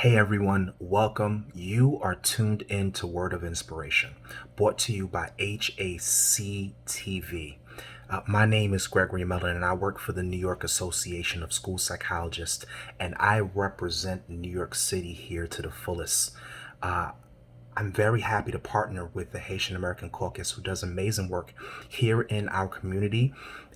Hey everyone, welcome. You are tuned in to Word of Inspiration, brought to you by HAC My name is Gregory Mellon, and I work for the New York Association of School Psychologists, and I represent New York City here to the fullest. Uh, I'm very happy to partner with the Haitian American Caucus, who does amazing work here in our community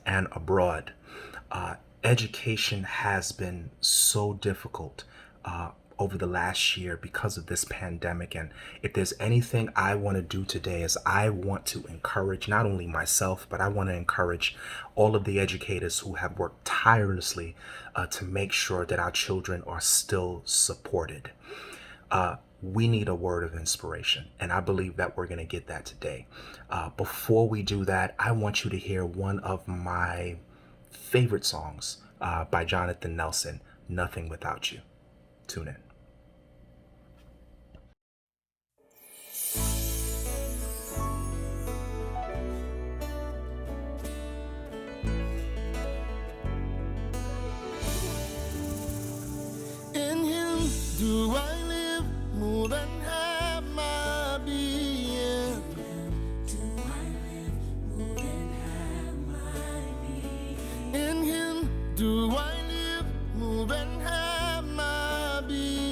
and abroad. Education has been so difficult over the last year because of this pandemic. And if there's anything I want to do today is I want to encourage not only myself, but I want to encourage all of the educators who have worked tirelessly to make sure that our children are still supported. We need a word of inspiration, and I believe that we're going to get that today. Before we do that, I want you to hear one of my favorite songs by Jonathan Nelson, Nothing Without You. Tune in. In him do I live, move and have my being. In him do I live, move and have my being.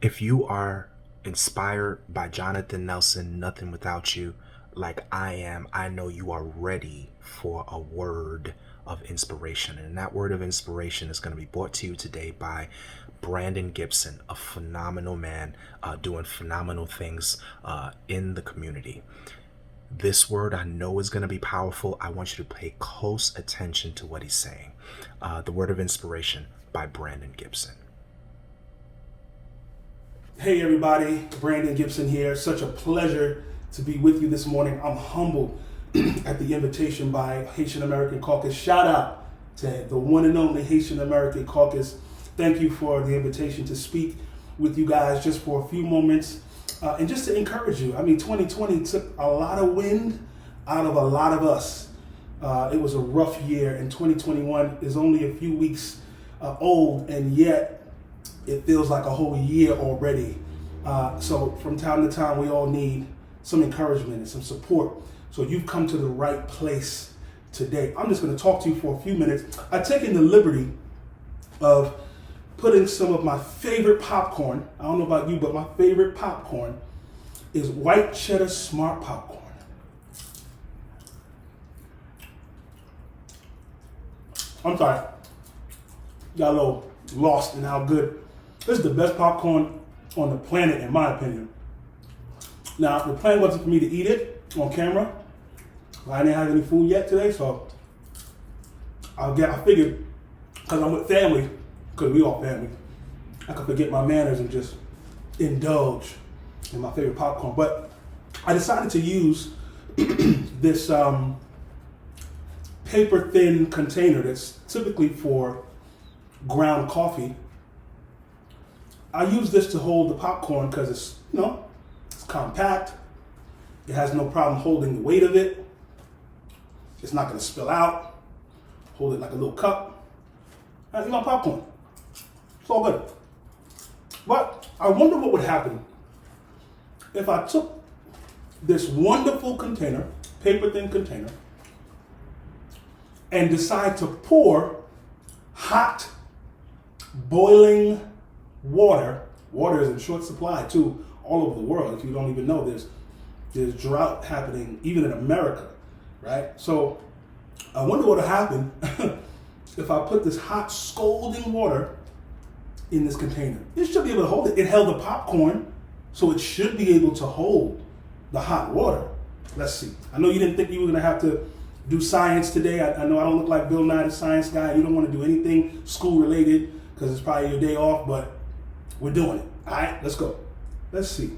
If you are inspired by Jonathan Nelson, Nothing Without You, like I am, I know you are ready for a word of inspiration. And that word of inspiration is going to be brought to you today by Brandon Gibson, a phenomenal man doing phenomenal things in the community. This word I know is going to be powerful. I want you to pay close attention to what he's saying. The word of inspiration by Brandon Gibson. Hey everybody, Brandon Gibson here. Such a pleasure to be with you this morning. I'm humbled at the invitation by Haitian American Caucus. Shout out to the one and only Haitian American Caucus. Thank you for the invitation to speak with you guys just for a few moments and just to encourage you. I mean, 2020 took a lot of wind out of a lot of us. It was a rough year, and 2021 is only a few weeks old, and yet it feels like a whole year already. So from time to time, we all need some encouragement and some support. So you've come to the right place today. I'm just going to talk to you for a few minutes. I've taken the liberty of putting some of my favorite popcorn. I don't know about you, but my favorite popcorn is white cheddar smart popcorn. I'm sorry. Got a little lost in how good. This is the best popcorn on the planet, in my opinion. Now, the plan wasn't for me to eat it on camera. I didn't have any food yet today, so I figured, because I'm with family, because we all family, I could forget my manners and just indulge in my favorite popcorn. But I decided to use this paper-thin container that's typically for ground coffee. I use this to hold the popcorn because it's, it's compact. It has no problem holding the weight of it. It's not going to spill out. Hold it like a little cup. And popcorn. It's all good. But I wonder what would happen if I took this wonderful container, paper-thin container, and decide to pour hot, boiling water. Water is in short supply too, all over the world. If you don't even know, there's drought happening even in America, right? So I wonder what would happen if I put this hot, scalding water in this container. It should be able to hold it. It held the popcorn, so it should be able to hold the hot water. Let's see. I know you didn't think you were going to have to do science today. I know I don't look like Bill Nye the Science Guy. You don't want to do anything school related because it's probably your day off, but we're doing it. All right, let's go. Let's see.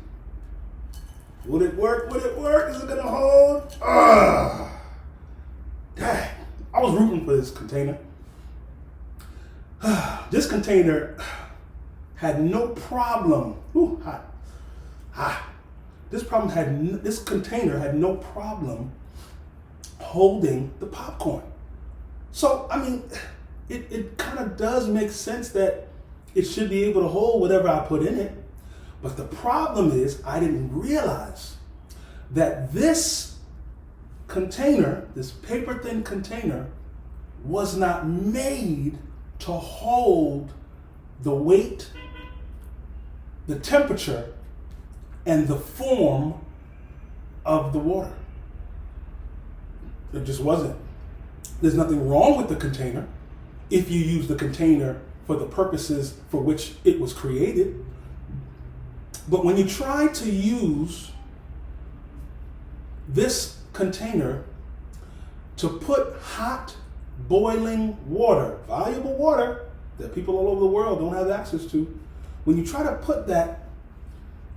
Would it work? Would it work? Is it going to hold? Dang. I was rooting for this container. This container had no problem. Ooh, hot. This container had no problem holding the popcorn. So, I mean, it kind of does make sense that it should be able to hold whatever I put in it. But the problem is I didn't realize that this container, this paper-thin container, was not made to hold the weight, the temperature, and the form of the water. It just wasn't. There's nothing wrong with the container if you use the container for the purposes for which it was created. But when you try to use this container to put hot, boiling water, valuable water that people all over the world don't have access to, when you try to put that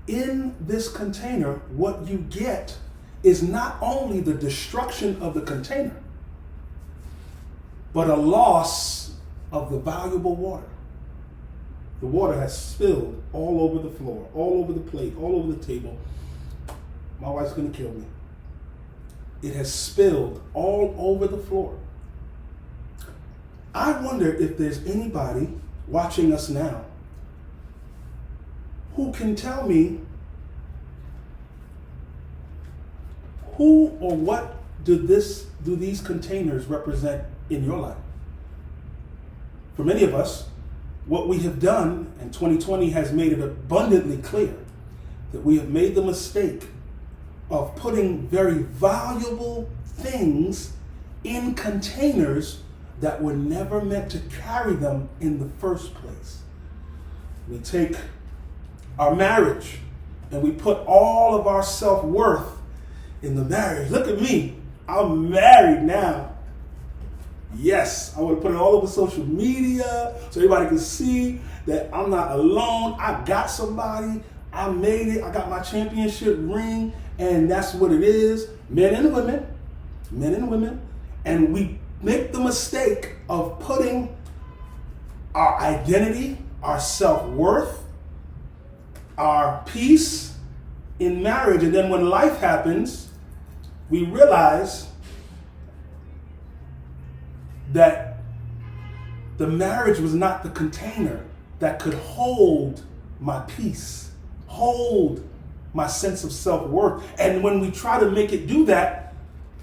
in this container, what you get is not only the destruction of the container, but a loss of the valuable water. The water has spilled all over the floor, all over the plate, all over the table. My wife's gonna kill me. It has spilled all over the floor. I wonder if there's anybody watching us now who can tell me who or what do these containers represent in your life. For many of us, what we have done, and 2020 has made it abundantly clear, that we have made the mistake of putting very valuable things in containers that were never meant to carry them in the first place. We take our marriage and we put all of our self-worth in the marriage. Look at me, I'm married now. Yes, I want to put it all over social media so everybody can see that I'm not alone. I got somebody, I made it, I got my championship ring, and that's what it is. Men and women. And we make the mistake of putting our identity, our self-worth, our peace in marriage. And then when life happens, we realize that the marriage was not the container that could hold my peace, hold my sense of self-worth. And when we try to make it do that,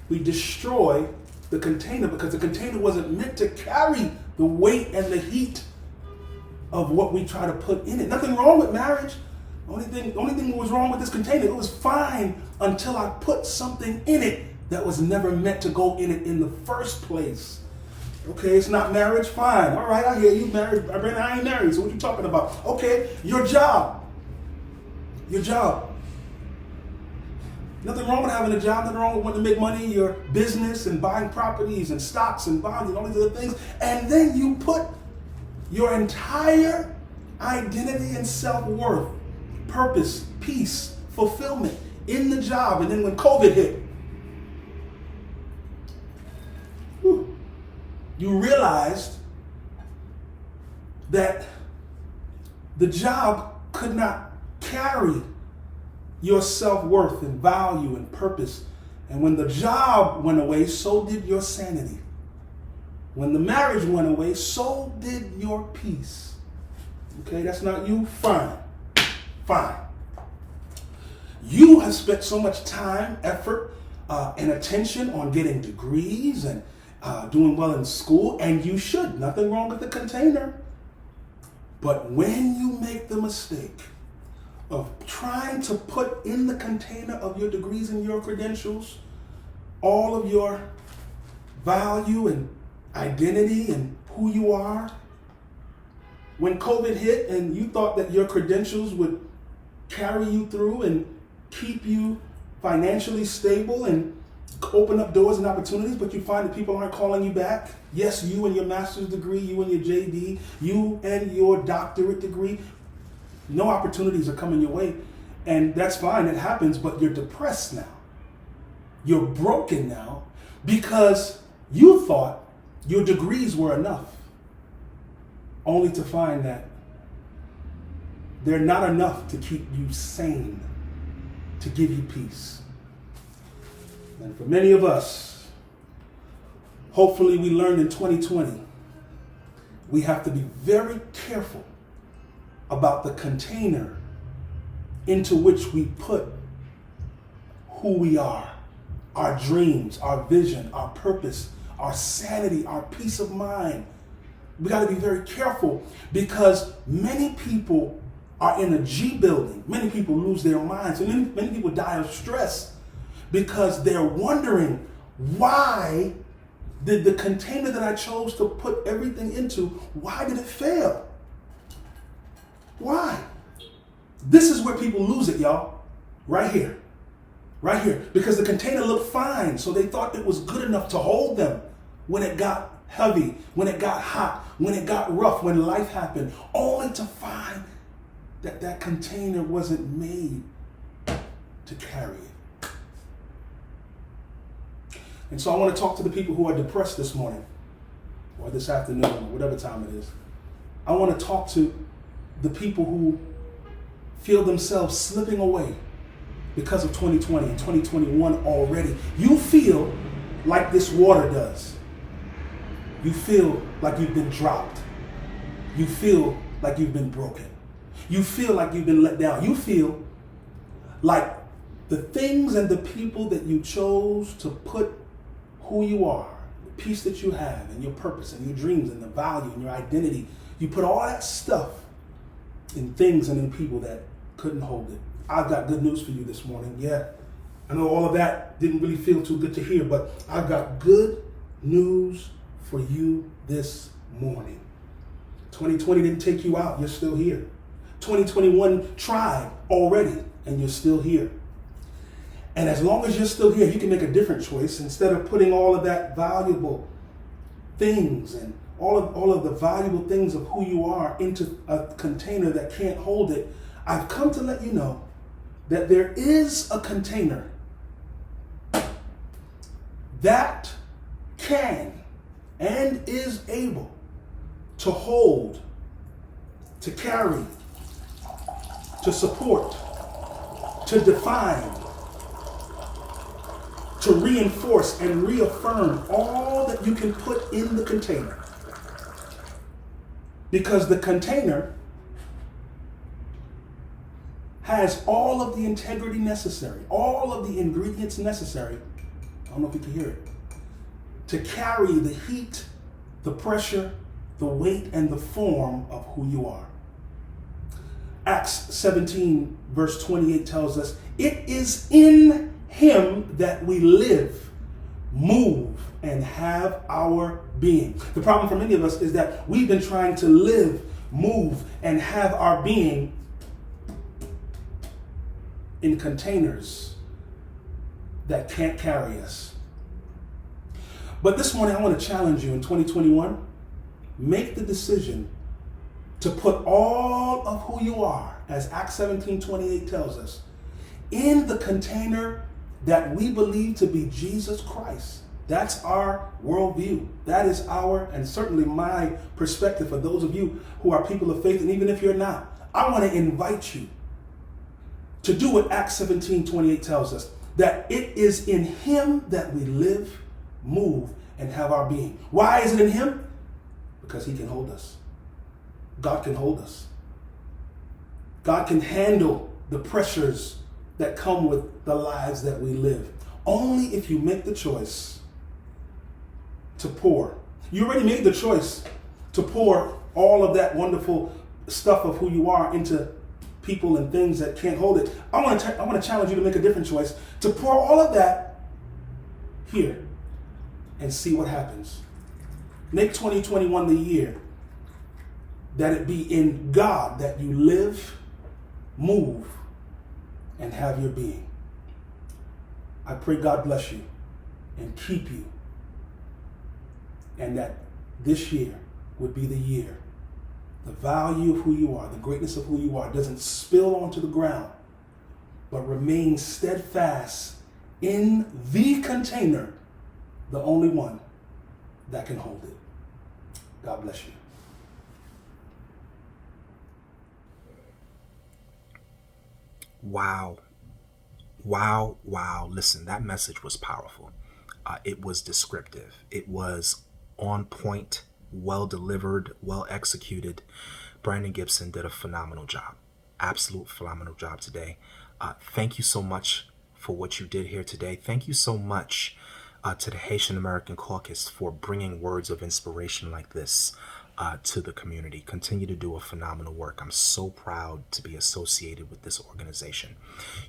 we destroy the container, because the container wasn't meant to carry the weight and the heat of what we try to put in it. Nothing wrong with marriage. The only thing that was wrong with this container, it was fine until I put something in it that was never meant to go in it in the first place. Okay, it's not marriage, fine. All right, I hear you, married. I ain't married, so what you talking about? Okay, your job. Your job. Nothing wrong with having a job, nothing wrong with wanting to make money, your business and buying properties and stocks and bonds and all these other things. And then you put your entire identity and self-worth, purpose, peace, fulfillment in the job. And then when COVID hit, you realized that the job could not carry your self-worth and value and purpose. And when the job went away, so did your sanity. When the marriage went away, so did your peace. Okay, that's not you? Fine. Fine. You have spent so much time, effort, and attention on getting degrees and doing well in school, and you should. Nothing wrong with the container. But when you make the mistake of trying to put in the container of your degrees and your credentials all of your value and identity and who you are, when COVID hit and you thought that your credentials would carry you through and keep you financially stable and open up doors and opportunities, but you find that people aren't calling you back. Yes, you and your master's degree, you and your JD, you and your doctorate degree, no opportunities are coming your way. And that's fine, it happens, but you're depressed now. You're broken now because you thought your degrees were enough, only to find that they're not enough to keep you sane, to give you peace. And for many of us, hopefully we learned in 2020, we have to be very careful about the container into which we put who we are, our dreams, our vision, our purpose, our sanity, our peace of mind. We got to be very careful because many people are in a G building. Many people lose their minds, and many people die of stress because they're wondering, why did the container that I chose to put everything into, why did it fail? Why? This is where people lose it, y'all. Right here. Right here. Because the container looked fine, so they thought it was good enough to hold them when it got heavy, when it got hot, when it got rough, when life happened, only to find that that container wasn't made to carry it. And so I want to talk to the people who are depressed this morning, or this afternoon, or whatever time it is. I want to talk to the people who feel themselves slipping away because of 2020 and 2021 already. You feel like this water does. You feel like you've been dropped. You feel like you've been broken. You feel like you've been let down. You feel like the things and the people that you chose to put who you are, the peace that you have and your purpose and your dreams and the value and your identity, You put all that stuff in things and in people that couldn't hold it. I've got good news for you this morning. Yeah, I know all of that didn't really feel too good to hear, but I've got good news for you this morning. 2020 didn't take you out. You're still here. 2021 tried already, and you're still here. And as long as you're still here, you can make a different choice. Instead of putting all of that valuable things and all of the valuable things of who you are into a container that can't hold it, I've come to let you know that there is a container that can and is able to hold, to carry, to support, to define, to reinforce and reaffirm all that you can put in the container. Because the container has all of the integrity necessary, all of the ingredients necessary, I don't know if you can hear it, to carry the heat, the pressure, the weight, and the form of who you are. Acts 17 verse 28 tells us, it is in him that we live, move, and have our being. The problem for many of us is that we've been trying to live, move, and have our being in containers that can't carry us. But this morning I want to challenge you in 2021, make the decision to put all of who you are, as Acts 17:28 tells us, in the container that we believe to be Jesus Christ. That's our worldview. That is our, and certainly my perspective for those of you who are people of faith, and even if you're not, I want to invite you to do what Acts 17:28 tells us, that it is in him that we live, move, and have our being. Why is it in him? Because he can hold us. God can hold us. God can handle the pressures that come with the lives that we live. Only if you make the choice to pour. You already made the choice to pour all of that wonderful stuff of who you are into people and things that can't hold it. I want to challenge you to make a different choice, to pour all of that here and see what happens. Make 2021 the year that it be in God that you live, move, and have your being. I pray God bless you and keep you, and that this year would be the year the value of who you are, the greatness of who you are, doesn't spill onto the ground, but remains steadfast in the container, the only one that can hold it. God bless you. Wow. Wow, wow. Listen, that message was powerful. It was descriptive. It was on point, well delivered, well executed. Brandon Gibson did a phenomenal job. Absolute phenomenal job today. Thank you so much for what you did here today. Thank you so much to the Haitian American Caucus for bringing words of inspiration like this to the community. Continue to do a phenomenal work. I'm so proud to be associated with this organization.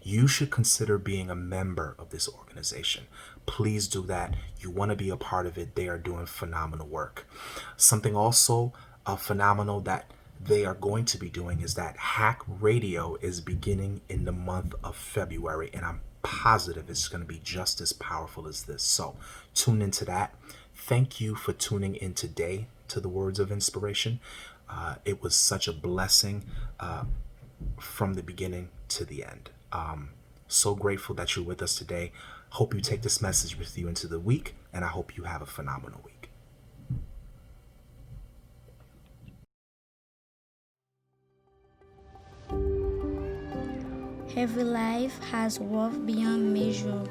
You should consider being a member of this organization. Please do that. You want to be a part of it. They are doing phenomenal work. Something also phenomenal that they are going to be doing is that Hack Radio is beginning in the month of February, and I'm positive it's going to be just as powerful as this. So tune into that. Thank you for tuning in today to the Words of Inspiration. It was such a blessing from the beginning to the end. So grateful that you're with us today. Hope you take this message with you into the week, and I hope you have a phenomenal week. Every life has worth beyond measure,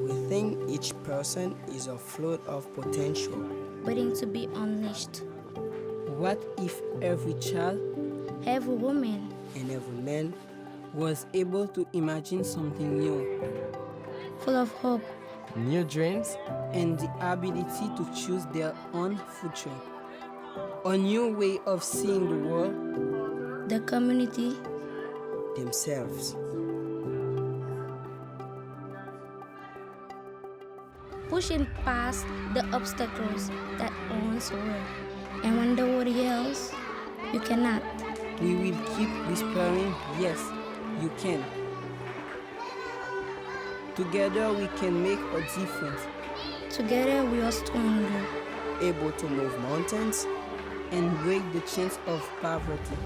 We think each person is a flood of potential. waiting to be unleashed. What if every child Every woman, and every man was able to imagine something new full of hope, New dreams? and the ability to choose their own future? A new way of seeing the world, the community, themselves. pushing past the obstacles that once were. And when the world yells, you cannot. We will keep whispering, yes, you can. Together we can make a difference, Together we are stronger. able to move mountains and break the chains of poverty.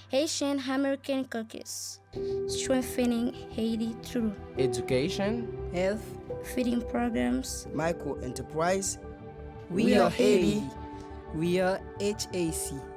Haitian American Caucus, strengthening Haiti through Education, Health, feeding programs. micro enterprise. We are Haiti. We are HAC.